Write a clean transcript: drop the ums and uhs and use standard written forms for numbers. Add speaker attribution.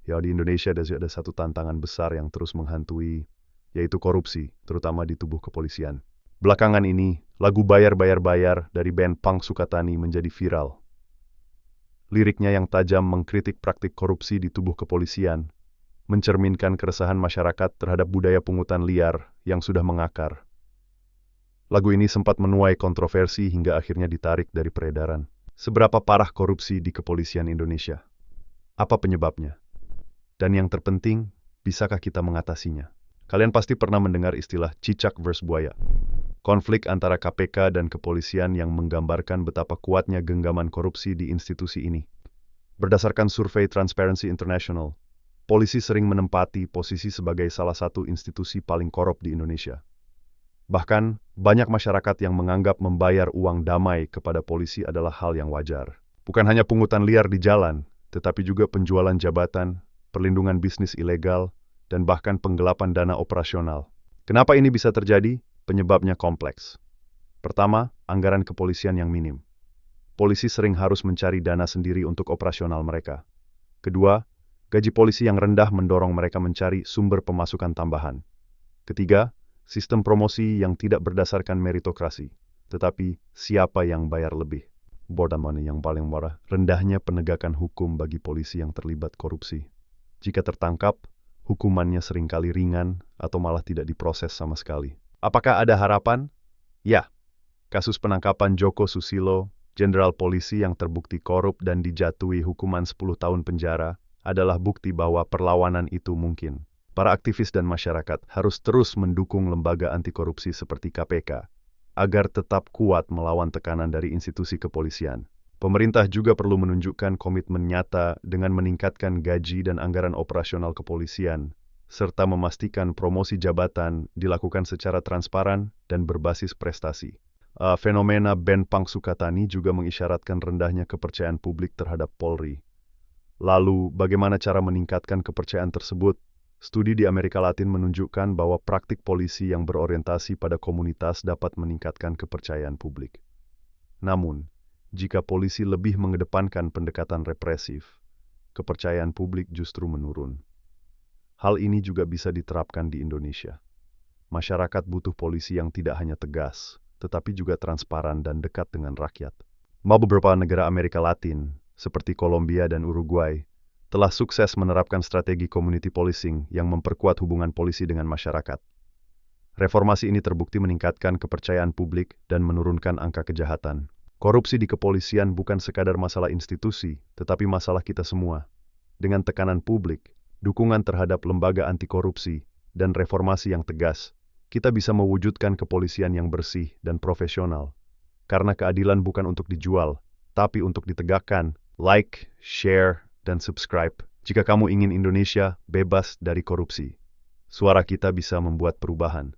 Speaker 1: Ya, di Indonesia ada satu tantangan besar yang terus menghantui, yaitu korupsi, terutama di tubuh kepolisian. Belakangan ini, lagu Bayar dari band punk Sukatani menjadi viral. Liriknya yang tajam mengkritik praktik korupsi di tubuh kepolisian, mencerminkan keresahan masyarakat terhadap budaya pungutan liar yang sudah mengakar. Lagu ini sempat menuai kontroversi hingga akhirnya ditarik dari peredaran. Seberapa parah korupsi di kepolisian Indonesia? Apa penyebabnya? Dan yang terpenting, bisakah kita mengatasinya? Kalian pasti pernah mendengar istilah cicak versus buaya. Konflik antara KPK dan kepolisian yang menggambarkan betapa kuatnya genggaman korupsi di institusi ini. Berdasarkan survei Transparency International, polisi sering menempati posisi sebagai salah satu institusi paling korup di Indonesia. Bahkan, banyak masyarakat yang menganggap membayar uang damai kepada polisi adalah hal yang wajar. Bukan hanya pungutan liar di jalan, tetapi juga penjualan jabatan, perlindungan bisnis ilegal, dan bahkan penggelapan dana operasional. Kenapa ini bisa terjadi? Penyebabnya kompleks. Pertama, anggaran kepolisian yang minim. Polisi sering harus mencari dana sendiri untuk operasional mereka. Kedua, gaji polisi yang rendah mendorong mereka mencari sumber pemasukan tambahan. Ketiga, sistem promosi yang tidak berdasarkan meritokrasi, tetapi siapa yang bayar lebih. Bottom line yang paling murah, rendahnya penegakan hukum bagi polisi yang terlibat korupsi. Jika tertangkap, hukumannya seringkali ringan atau malah tidak diproses sama sekali. Apakah ada harapan? Ya. Kasus penangkapan Joko Susilo, jenderal polisi yang terbukti korup dan dijatuhi hukuman 10 tahun penjara, adalah bukti bahwa perlawanan itu mungkin. Para aktivis dan masyarakat harus terus mendukung lembaga anti korupsi seperti KPK, agar tetap kuat melawan tekanan dari institusi kepolisian. Pemerintah juga perlu menunjukkan komitmen nyata dengan meningkatkan gaji dan anggaran operasional kepolisian, serta memastikan promosi jabatan dilakukan secara transparan dan berbasis prestasi. Fenomena band punk Sukatani juga mengisyaratkan rendahnya kepercayaan publik terhadap Polri. Lalu, bagaimana cara meningkatkan kepercayaan tersebut? Studi di Amerika Latin menunjukkan bahwa praktik polisi yang berorientasi pada komunitas dapat meningkatkan kepercayaan publik. Namun, jika polisi lebih mengedepankan pendekatan represif, kepercayaan publik justru menurun. Hal ini juga bisa diterapkan di Indonesia. Masyarakat butuh polisi yang tidak hanya tegas, tetapi juga transparan dan dekat dengan rakyat. Beberapa negara Amerika Latin, seperti Kolombia dan Uruguay, telah sukses menerapkan strategi community policing yang memperkuat hubungan polisi dengan masyarakat. Reformasi ini terbukti meningkatkan kepercayaan publik dan menurunkan angka kejahatan. Korupsi di kepolisian bukan sekadar masalah institusi, tetapi masalah kita semua. Dengan tekanan publik, dukungan terhadap lembaga anti korupsi, dan reformasi yang tegas, kita bisa mewujudkan kepolisian yang bersih dan profesional. Karena keadilan bukan untuk dijual, tapi untuk ditegakkan. Like, share, dan subscribe jika kamu ingin Indonesia bebas dari korupsi. Suara kita bisa membuat perubahan.